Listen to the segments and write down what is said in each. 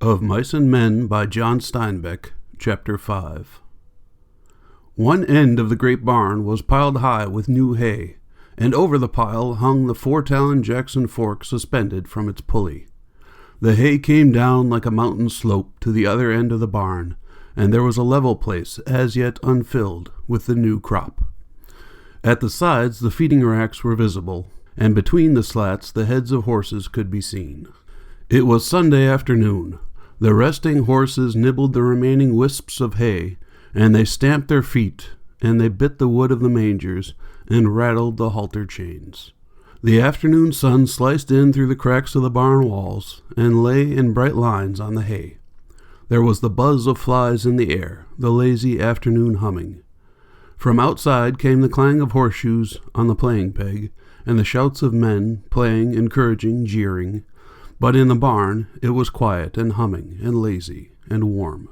Of Mice and Men by John Steinbeck, Chapter 5. One end of the great barn was piled high with new hay, and over the pile hung the 4-talon Jackson fork suspended from its pulley. The hay came down like a mountain slope to the other end of the barn, and there was a level place as yet unfilled with the new crop. At the sides the feeding racks were visible, and between the slats the heads of horses could be seen. It was Sunday afternoon. The resting horses nibbled the remaining wisps of hay, and they stamped their feet, and they bit the wood of the mangers, and rattled the halter chains. The afternoon sun sliced in through the cracks of the barn walls, and lay in bright lines on the hay. There was the buzz of flies in the air, the lazy afternoon humming. From outside came the clang of horseshoes on the playing peg, and the shouts of men, playing, encouraging, jeering. But in the barn it was quiet and humming and lazy and warm.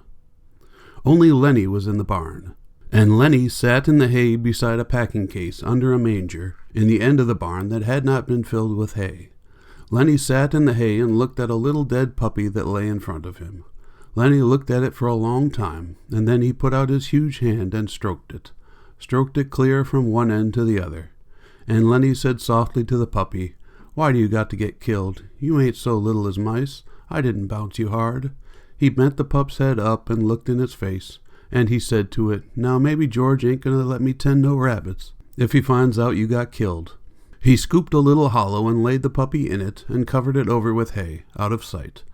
Only Lennie was in the barn, and Lennie sat in the hay beside a packing case under a manger in the end of the barn that had not been filled with hay. Lennie sat in the hay and looked at a little dead puppy that lay in front of him. Lennie looked at it for a long time, and then he put out his huge hand and stroked it clear from one end to the other. And Lennie said softly to the puppy, "Why do you got to get killed? You ain't so little as mice. I didn't bounce you hard." He bent the pup's head up and looked in its face, and he said to it, "Now maybe George ain't gonna let me tend no rabbits if he finds out you got killed." He scooped a little hollow and laid the puppy in it and covered it over with hay, out of sight.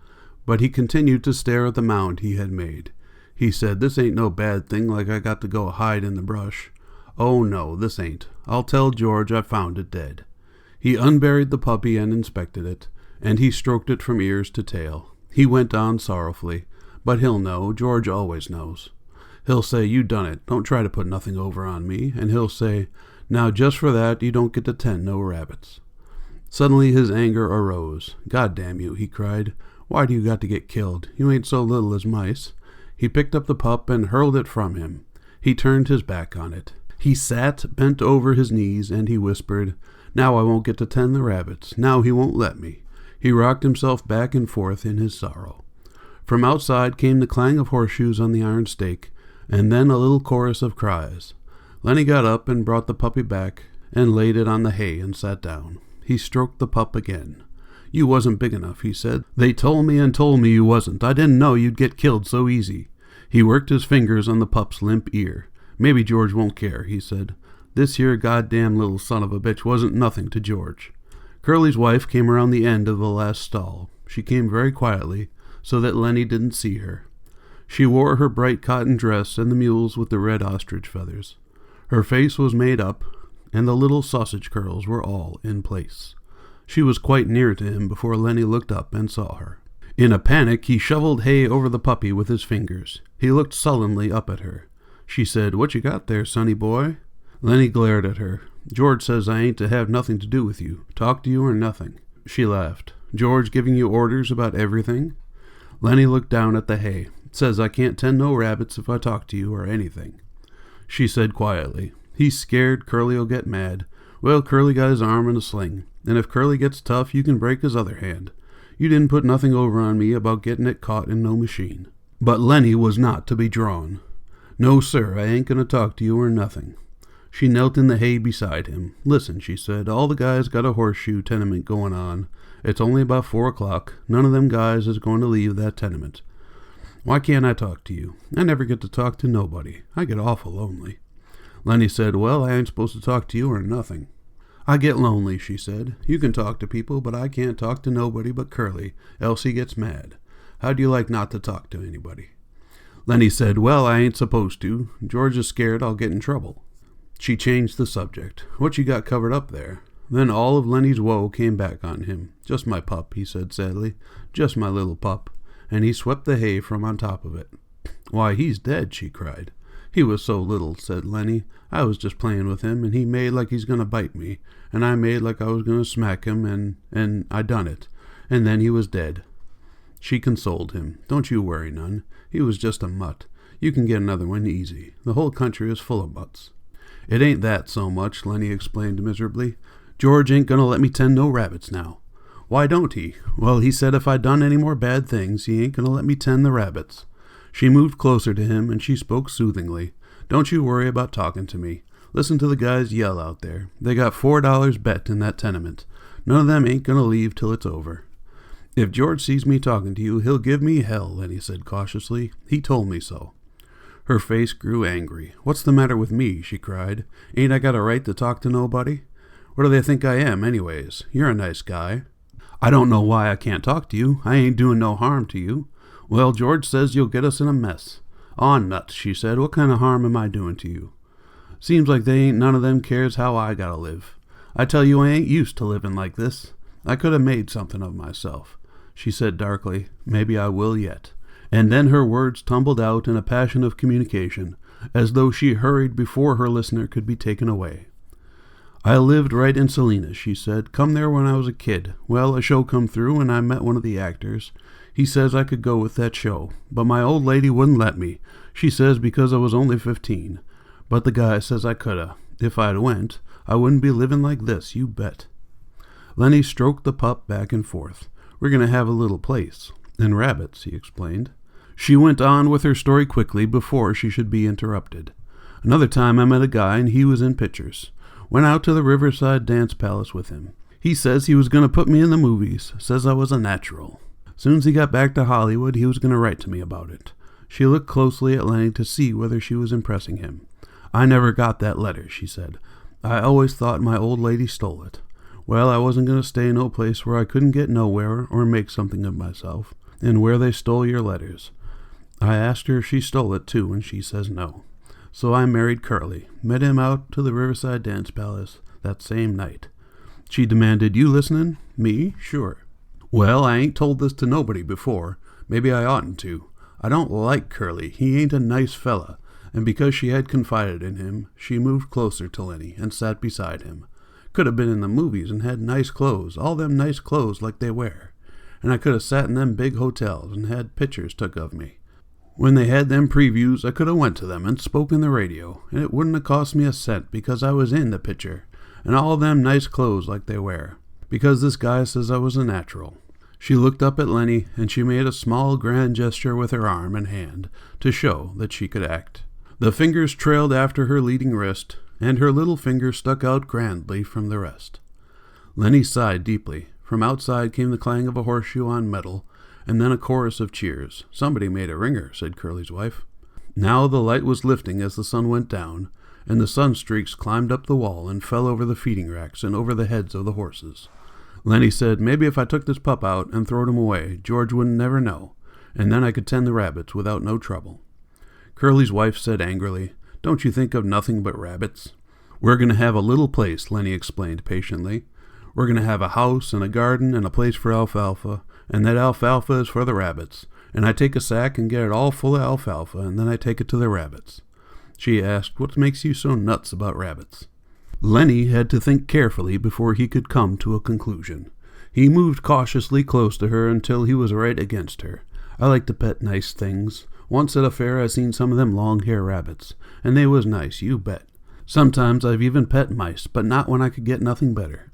But he continued to stare at the mound he had made. He said, "This ain't no bad thing like I got to go hide in the brush. Oh no, this ain't. I'll tell George I found it dead." He unburied the puppy and inspected it, and he stroked it from ears to tail. He went on sorrowfully, "But he'll know. George always knows. He'll say, 'You done it. Don't try to put nothing over on me.' And he'll say, 'Now just for that you don't get to tend no rabbits.'" Suddenly his anger arose. "God damn you," he cried. "Why do you got to get killed? You ain't so little as mice." He picked up the pup and hurled it from him. He turned his back on it. He sat bent over his knees, and he whispered, "Now I won't get to tend the rabbits. Now he won't let me." He rocked himself back and forth in his sorrow. From outside came the clang of horseshoes on the iron stake, and then a little chorus of cries. Lennie got up and brought the puppy back and laid it on the hay and sat down. He stroked the pup again. "You wasn't big enough," he said. "They told me you wasn't. I didn't know you'd get killed so easy." He worked his fingers on the pup's limp ear. "Maybe George won't care," he said. "This here goddamn little son of a bitch wasn't nothing to George." Curley's wife came around the end of the last stall. She came very quietly, so that Lennie didn't see her. She wore her bright cotton dress and the mules with the red ostrich feathers. Her face was made up, and the little sausage curls were all in place. She was quite near to him before Lennie looked up and saw her. In a panic, he shoveled hay over the puppy with his fingers. He looked sullenly up at her. She said, "What you got there, sonny boy?" Lennie glared at her. "George says I ain't to have nothing to do with you. Talk to you or nothing." She laughed. "George giving you orders about everything?" Lennie looked down at the hay. "Says I can't tend no rabbits if I talk to you or anything." She said quietly, "He's scared Curley'll get mad. Well, Curley got his arm in a sling, and if Curley gets tough, you can break his other hand. You didn't put nothing over on me about getting it caught in no machine." But Lennie was not to be drawn. "No, sir, I ain't going to talk to you or nothing." She knelt in the hay beside him. "Listen," she said, "all the guys got a horseshoe tenement going on. It's only about 4 o'clock. None of them guys is going to leave that tenement. Why can't I talk to you? I never get to talk to nobody. I get awful lonely." Lennie said, "Well, I ain't supposed to talk to you or nothing." "I get lonely," she said. "You can talk to people, but I can't talk to nobody but Curley, else he gets mad. How do you like not to talk to anybody?" Lennie said, "Well, I ain't supposed to. George is scared I'll get in trouble." She changed the subject. "What you got covered up there?" Then all of Lennie's woe came back on him. "Just my pup," he said sadly. "Just my little pup." And he swept the hay from on top of it. "Why, he's dead," she cried. "He was so little," said Lennie. "I was just playing with him, and he made like he's going to bite me, and I made like I was going to smack him, and I done it. And then he was dead." She consoled him. "Don't you worry none. He was just a mutt. You can get another one easy. The whole country is full of mutts." "It ain't that so much," Lennie explained miserably. "George ain't going to let me tend no rabbits now." Why don't he? Well, he said if I done any more bad things, he ain't gonna let me tend the rabbits. She moved closer to him, and she spoke soothingly. Don't you worry about talking to me. Listen to the guys yell out there. They got $4 bet in that tenement. None of them ain't gonna leave till it's over. If George sees me talking to you, he'll give me hell, Lennie said cautiously. He told me so. Her face grew angry. What's the matter with me? She cried. Ain't I got a right to talk to nobody? What do they think I am, anyways? You're a nice guy. I don't know why I can't talk to you. I ain't doing no harm to you. Well, George says you'll get us in a mess. Aw, nuts, she said. What kind of harm am I doing to you? Seems like they ain't none of them cares how I gotta live. I tell you I ain't used to living like this. I could have made something of myself. She said darkly, maybe I will yet. And then her words tumbled out in a passion of communication, as though she hurried before her listener could be taken away. I lived right in Salinas, she said. Come there when I was a kid. Well, a show come through, and I met one of the actors. He says I could go with that show, but my old lady wouldn't let me. She says because I was only 15. But the guy says I coulda. If I'd went, I wouldn't be living like this, you bet. Lennie stroked the pup back and forth. We're going to have a little place. And rabbits, he explained. She went on with her story quickly before she should be interrupted. Another time I met a guy and he was in pictures. Went out to the Riverside Dance Palace with him. He says he was going to put me in the movies. Says I was a natural. Soon as he got back to Hollywood, he was going to write to me about it. She looked closely at Lennie to see whether she was impressing him. I never got that letter, she said. I always thought my old lady stole it. Well, I wasn't going to stay no place where I couldn't get nowhere or make something of myself, and where they stole your letters. I asked her if she stole it too, and she says no. So I married Curley, met him out to the Riverside Dance Palace that same night. She demanded, you listening? Me? Sure. Well, I ain't told this to nobody before. Maybe I oughtn't to. I don't like Curley. He ain't a nice fella. And because she had confided in him, she moved closer to Lennie and sat beside him. Could have been in the movies and had nice clothes, all them nice clothes like they wear. And I could have sat in them big hotels and had pictures took of me. When they had them previews, I could have went to them and spoke in the radio, and it wouldn't have cost me a cent because I was in the picture, and all them nice clothes like they wear, because this guy says I was a natural. She looked up at Lennie, and she made a small grand gesture with her arm and hand to show that she could act. The fingers trailed after her leading wrist, and her little finger stuck out grandly from the rest. Lennie sighed deeply. From outside came the clang of a horseshoe on metal, and then a chorus of cheers. Somebody made a ringer, said Curley's wife. Now the light was lifting as the sun went down, and the sun-streaks climbed up the wall and fell over the feeding racks and over the heads of the horses. Lennie said, maybe if I took this pup out and throwed him away, George wouldn't never know, and then I could tend the rabbits without no trouble. Curley's wife said angrily, don't you think of nothing but rabbits? We're going to have a little place, Lennie explained patiently. We're going to have a house and a garden and a place for alfalfa, and that alfalfa is for the rabbits, and I take a sack and get it all full of alfalfa, and then I take it to the rabbits. She asked, what makes you so nuts about rabbits? Lennie had to think carefully before he could come to a conclusion. He moved cautiously close to her until he was right against her. I like to pet nice things. Once at a fair I seen some of them long-hair rabbits, and they was nice, you bet. Sometimes I've even pet mice, but not when I could get nothing better.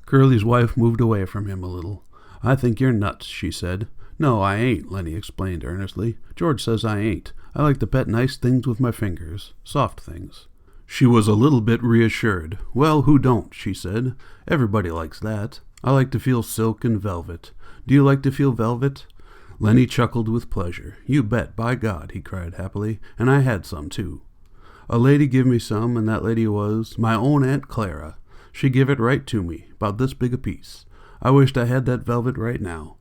Curley's wife moved away from him a little. I think you're nuts, she said. No, I ain't, Lennie explained earnestly. George says I ain't. I like to pet nice things with my fingers, soft things. She was a little bit reassured. Well, who don't, she said. Everybody likes that. I like to feel silk and velvet. Do you like to feel velvet? Lennie chuckled with pleasure. You bet, by God, he cried happily, and I had some, too. A lady give me some, and that lady was my own Aunt Clara. She give it right to me, about this big a piece. I wished I had that velvet right now.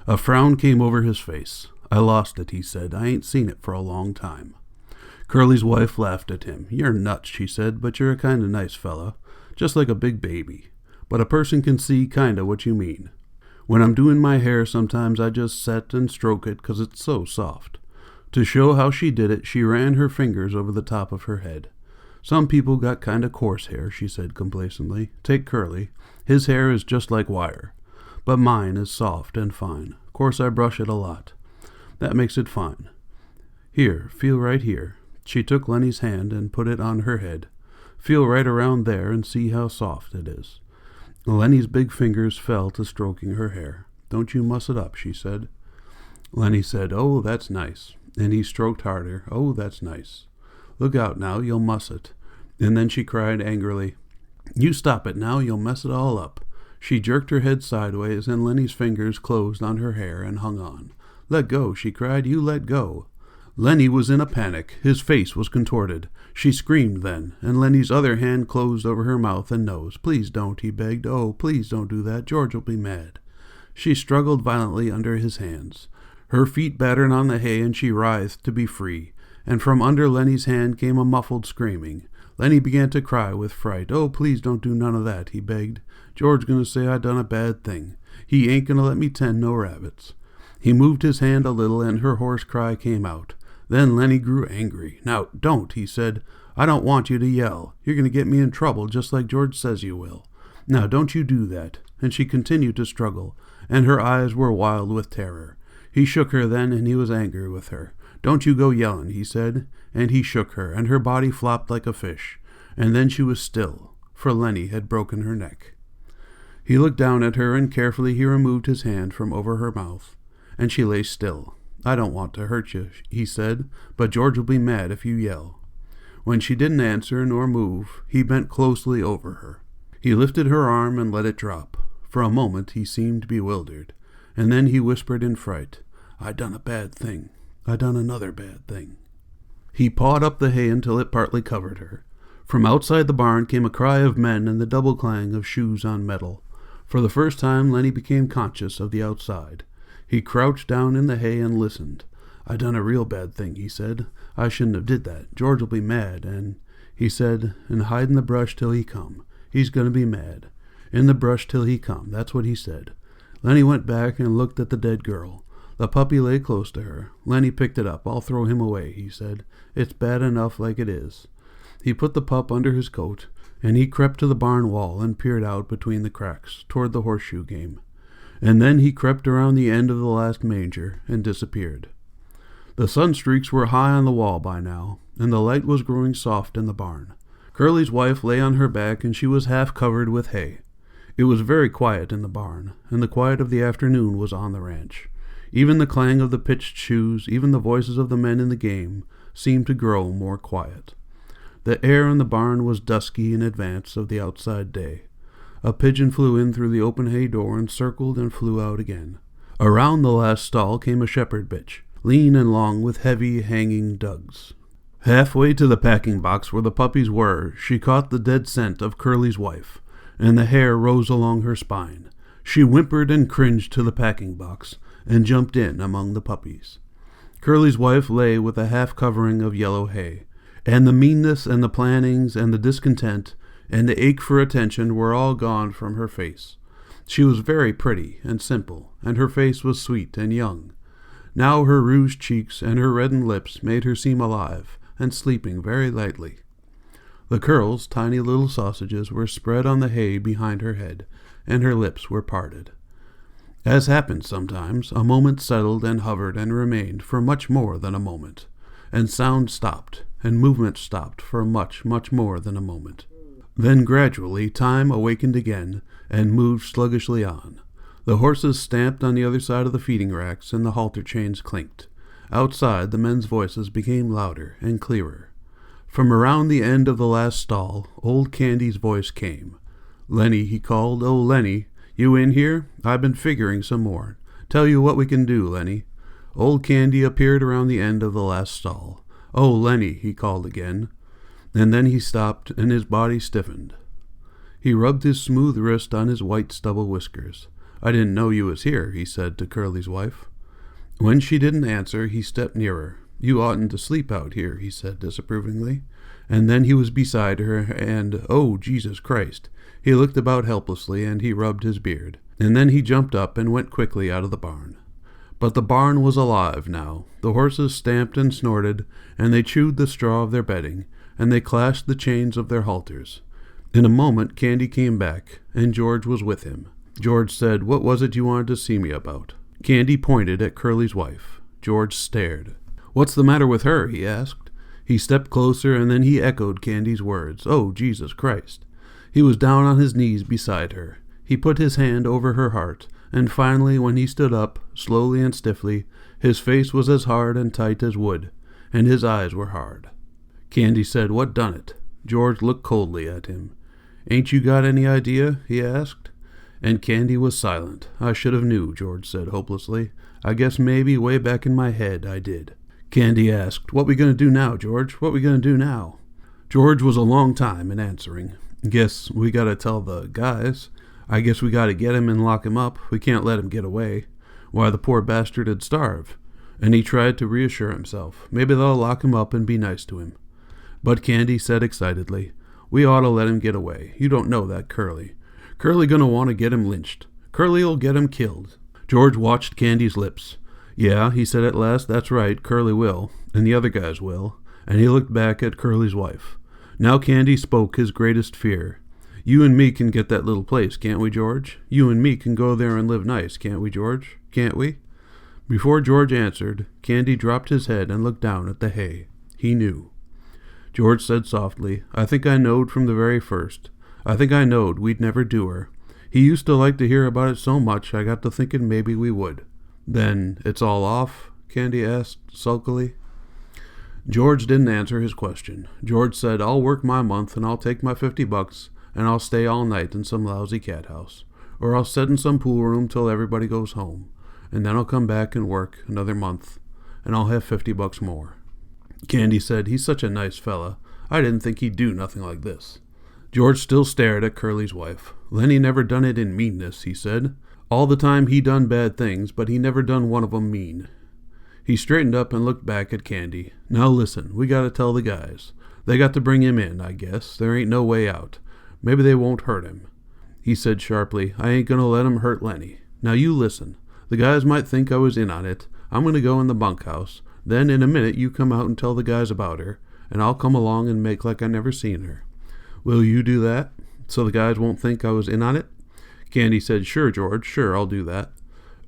A frown came over his face. I lost it, he said. I ain't seen it for a long time. Curley's wife laughed at him. You're nuts, she said, but you're a kind of nice fella, just like a big baby. But a person can see kind of what you mean. When I'm doing my hair, sometimes I just set and stroke it 'cause it's so soft. To show how she did it, she ran her fingers over the top of her head. Some people got kind of coarse hair, she said complacently. Take Curley. His hair is just like wire. But mine is soft and fine. Of course I brush it a lot. That makes it fine. Here, feel right here. She took Lennie's hand and put it on her head. Feel right around there and see how soft it is. Lennie's big fingers fell to stroking her hair. "Don't you muss it up," she said. Lennie said, "Oh, that's nice." And he stroked harder. "Oh, that's nice. Look out now, you'll muss it." And then she cried angrily, "You stop it now, you'll mess it all up." She jerked her head sideways, and Lennie's fingers closed on her hair and hung on. "Let go," she cried. "You let go." Lennie was in a panic. His face was contorted. She screamed then, and Lennie's other hand closed over her mouth and nose. "Please don't," he begged. "Oh, please don't do that. George will be mad." She struggled violently under his hands. Her feet battered on the hay, and she writhed to be free. And from under Lennie's hand came a muffled screaming. Lennie began to cry with fright. "Oh, please don't do none of that," he begged. "George's going to say I done a bad thing. He ain't going to let me tend no rabbits." He moved his hand a little, and her hoarse cry came out. Then Lennie grew angry. "Now, don't," he said. "I don't want you to yell. You're going to get me in trouble, just like George says you will. Now, don't you do that." And she continued to struggle, and her eyes were wild with terror. He shook her then, and he was angry with her. "Don't you go yelling," he said, and he shook her, and her body flopped like a fish. And then she was still, for Lennie had broken her neck. He looked down at her, and carefully he removed his hand from over her mouth, and she lay still. "I don't want to hurt you," he said, "but George will be mad if you yell." When she didn't answer nor move, he bent closely over her. He lifted her arm and let it drop. For a moment he seemed bewildered, and then he whispered in fright, "I done a bad thing. I done another bad thing." He pawed up the hay until it partly covered her. From outside the barn came a cry of men and the double clang of shoes on metal. For the first time Lennie became conscious of the outside. He crouched down in the hay and listened. "I done a real bad thing," he said. "I shouldn't have did that. George will be mad, and," he said, "and hide in the brush till he come. He's going to be mad. In the brush till he come. That's what he said." Lennie went back and looked at the dead girl. The puppy lay close to her. Lennie picked it up. "I'll throw him away," he said. "It's bad enough like it is." He put the pup under his coat, and he crept to the barn wall and peered out between the cracks toward the horseshoe game. And then he crept around the end of the last manger and disappeared. The sunstreaks were high on the wall by now, and the light was growing soft in the barn. Curley's wife lay on her back, and she was half covered with hay. It was very quiet in the barn, and the quiet of the afternoon was on the ranch. Even the clang of the pitched shoes, even the voices of the men in the game, seemed to grow more quiet. The air in the barn was dusky in advance of the outside day. A pigeon flew in through the open hay door and circled and flew out again. Around the last stall came a shepherd bitch, lean and long with heavy, hanging dugs. Halfway to the packing box where the puppies were, she caught the dead scent of Curley's wife, and the hair rose along her spine. She whimpered and cringed to the packing box, and jumped in among the puppies. Curley's wife lay with a half-covering of yellow hay, and the meanness and the plannings and the discontent and the ache for attention were all gone from her face. She was very pretty and simple, and her face was sweet and young. Now her rouged cheeks and her reddened lips made her seem alive and sleeping very lightly. The curls, tiny little sausages, were spread on the hay behind her head, and her lips were parted. As happens sometimes, a moment settled and hovered and remained for much more than a moment, and sound stopped, and movement stopped for much, much more than a moment. Then gradually time awakened again and moved sluggishly on. The horses stamped on the other side of the feeding racks, and the halter chains clinked. Outside, the men's voices became louder and clearer. From around the end of the last stall, old Candy's voice came. "Lennie," he called. "Oh, Lennie, you in here? I've been figuring some more. Tell you what we can do, Lennie." Old Candy appeared around the end of the last stall. "Oh, Lennie," he called again. And then he stopped, and his body stiffened. He rubbed his smooth wrist on his white stubble whiskers. "I didn't know you was here," he said to Curley's wife. When she didn't answer, he stepped nearer. "You oughtn't to sleep out here," he said disapprovingly. And then he was beside her, and, oh, Jesus Christ! He looked about helplessly, and he rubbed his beard. And then he jumped up and went quickly out of the barn. But the barn was alive now. The horses stamped and snorted, and they chewed the straw of their bedding, and they clashed the chains of their halters. In a moment Candy came back, and George was with him. George said, "What was it you wanted to see me about?" Candy pointed at Curley's wife. George stared. "What's the matter with her?" he asked. He stepped closer, and then he echoed Candy's words. "Oh, Jesus Christ!" He was down on his knees beside her. He put his hand over her heart, and finally, when he stood up, slowly and stiffly, his face was as hard and tight as wood, and his eyes were hard. Candy said, "What done it?" George looked coldly at him. "Ain't you got any idea?" he asked. And Candy was silent. "I should have knew," George said hopelessly. "I guess maybe way back in my head I did." Candy asked, "What we gonna do now, George? What we gonna do now?" George was a long time in answering. "Guess we gotta tell the guys. I guess we gotta get him and lock him up. We can't let him get away. Why, the poor bastard'd starve." And he tried to reassure himself. Maybe they'll lock him up and be nice to him. But Candy said excitedly, "We ought to let him get away. You don't know that Curley. Curley gonna want to get him lynched. Curley'll get him killed." George watched Candy's lips. "Yeah," he said at last, "that's right, Curley will, and the other guys will." And he looked back at Curley's wife. Now Candy spoke his greatest fear. "You and me can get that little place, can't we, George? You and me can go there and live nice, can't we, George? Can't we?" Before George answered, Candy dropped his head and looked down at the hay. He knew. George said softly, "I think I knowed from the very first. I think I knowed we'd never do her. He used to like to hear about it so much I got to thinking maybe we would." "Then it's all off?" Candy asked sulkily. George didn't answer his question. George said, "I'll work my month and I'll take my $50 and I'll stay all night in some lousy cat house. Or I'll sit in some pool room till everybody goes home. And then I'll come back and work another month and I'll have $50 more." Candy said, "He's such a nice fella. I didn't think he'd do nothing like this." George still stared at Curly's wife. "Lennie never done it in meanness," he said. "All the time he done bad things, but he never done one of 'em mean." He straightened up and looked back at Candy. "Now listen, we gotta tell the guys. They got to bring him in, I guess. There ain't no way out. Maybe they won't hurt him." He said sharply, "I ain't gonna let 'em hurt Lennie. Now you listen. The guys might think I was in on it. I'm gonna go in the bunkhouse. Then in a minute you come out and tell the guys about her, and I'll come along and make like I never seen her. Will you do that, so the guys won't think I was in on it?" Candy said, "Sure, George, sure, I'll do that."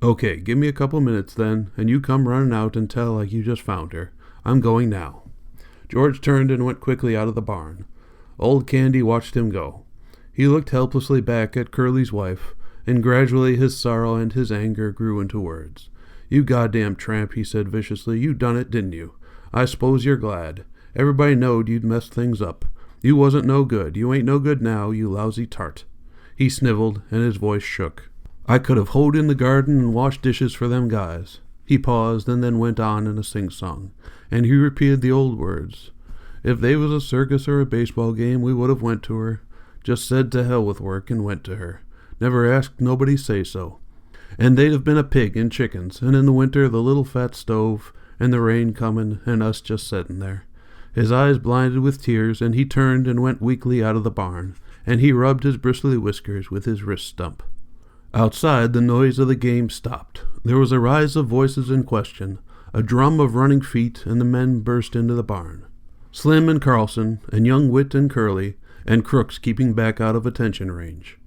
"Okay, give me a couple minutes then, and you come running out and tell like you just found her. I'm going now." George turned and went quickly out of the barn. Old Candy watched him go. He looked helplessly back at Curly's wife, and gradually his sorrow and his anger grew into words. "You goddamn tramp," he said viciously. "You done it, didn't you? I s'pose you're glad. Everybody knowed you'd messed things up. You wasn't no good. You ain't no good now, you lousy tart." He sniveled, and his voice shook. "I could have hoed in the garden and washed dishes for them guys." He paused and then went on in a sing-song, and he repeated the old words. "If they was a circus or a baseball game, we would have went to her. Just said to hell with work and went to her. Never asked nobody say so. And they'd have been a pig and chickens, and in the winter the little fat stove, and the rain comin', and us just settin' there." His eyes blinded with tears, and he turned and went weakly out of the barn, and he rubbed his bristly whiskers with his wrist stump. Outside, the noise of the game stopped. There was a rise of voices in question, a drum of running feet, and the men burst into the barn. Slim and Carlson, and young Whit and Curley, and Crooks keeping back out of attention range.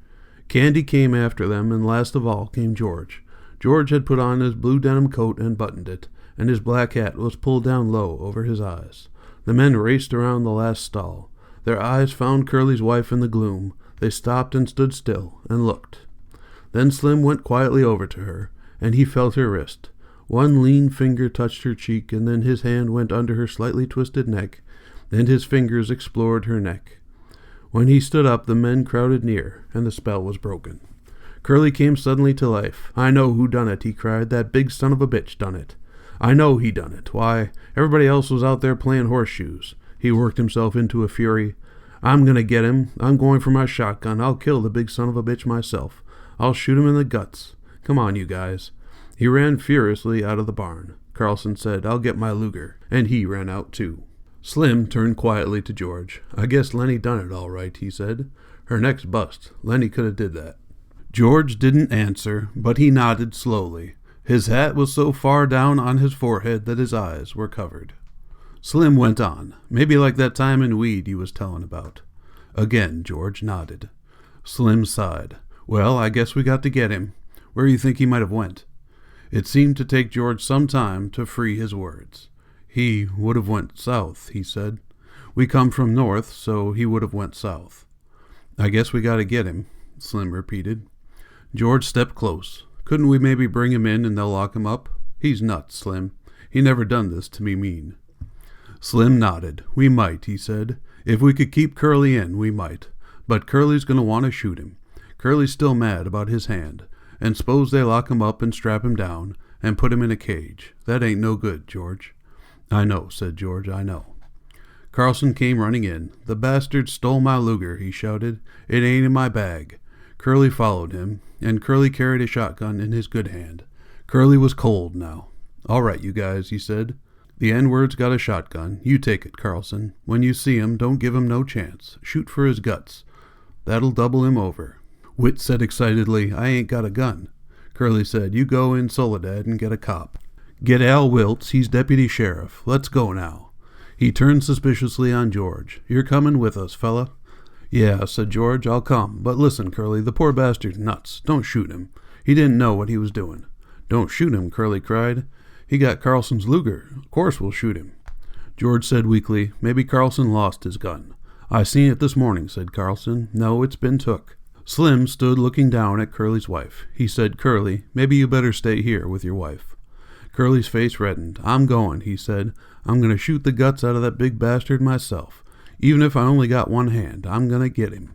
Candy came after them, and last of all came George. George had put on his blue denim coat and buttoned it, and his black hat was pulled down low over his eyes. The men raced around the last stall. Their eyes found Curly's wife in the gloom. They stopped and stood still, and looked. Then Slim went quietly over to her, and he felt her wrist. One lean finger touched her cheek, and then his hand went under her slightly twisted neck, and his fingers explored her neck. When he stood up, the men crowded near, and the spell was broken. Curly came suddenly to life. "I know who done it," he cried. "That big son of a bitch done it. I know he done it. Why, everybody else was out there playing horseshoes." He worked himself into a fury. "I'm going to get him. I'm going for my shotgun. I'll kill the big son of a bitch myself. I'll shoot him in the guts. Come on, you guys." He ran furiously out of the barn. Carlson said, "I'll get my Luger," and he ran out too. Slim turned quietly to George. "I guess Lennie done it all right," he said. "Her neck's bust. Lennie could have did that." George didn't answer, but he nodded slowly. His hat was so far down on his forehead that his eyes were covered. Slim went on, "Maybe like that time in Weed you was tellin' about." Again George nodded. Slim sighed. "Well, I guess we got to get him. Where you think he might have went?" It seemed to take George some time to free his words. "He would have went south," he said. "We come from north, so he would have went south." "I guess we got to get him," Slim repeated. George stepped close. Couldn't we maybe bring him in and they'll lock him up? He's nuts, Slim. He never done this to me mean. Slim nodded. We might, he said. If we could keep Curley in, we might. But Curley's going to want to shoot him. Curley's still mad about his hand. And suppose they lock him up and strap him down and put him in a cage. That ain't no good, George. I know, said George, I know. Carlson came running in. The bastard stole my Luger, he shouted. It ain't in my bag. Curley followed him, and Curley carried a shotgun in his good hand. Curley was cold now. All right, you guys, he said. The N-word's got a shotgun. You take it, Carlson. When you see him, don't give him no chance. Shoot for his guts. That'll double him over. Whit said excitedly, I ain't got a gun. Curley said, you go in Soledad and get a cop. Get Al Wiltz, he's deputy sheriff. Let's go now. He turned suspiciously on George. You're coming with us, fella? Yeah, said George, I'll come. But listen, Curley, the poor bastard's nuts. Don't shoot him. He didn't know what he was doing. Don't shoot him, Curley cried. He got Carlson's Luger. Of course we'll shoot him. George said weakly, maybe Carlson lost his gun. I seen it this morning, said Carlson. No, it's been took. Slim stood looking down at Curley's wife. He said, Curley, maybe you better stay here with your wife. Curley's face reddened. I'm going, he said. I'm going to shoot the guts out of that big bastard myself. Even if I only got one hand, I'm going to get him.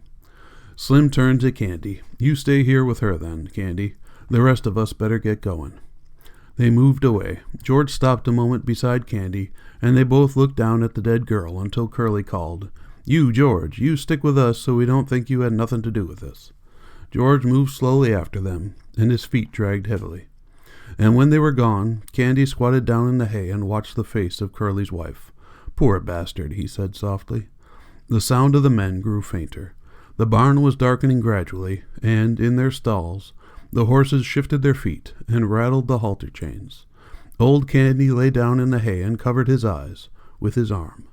Slim turned to Candy. You stay here with her then, Candy. The rest of us better get going. They moved away. George stopped a moment beside Candy, and they both looked down at the dead girl until Curley called, You, George, you stick with us so we don't think you had nothing to do with this. George moved slowly after them, and his feet dragged heavily. And when they were gone, Candy squatted down in the hay and watched the face of Curley's wife. Poor bastard, he said softly. The sound of the men grew fainter. The barn was darkening gradually, and, in their stalls, the horses shifted their feet and rattled the halter chains. Old Candy lay down in the hay and covered his eyes with his arm.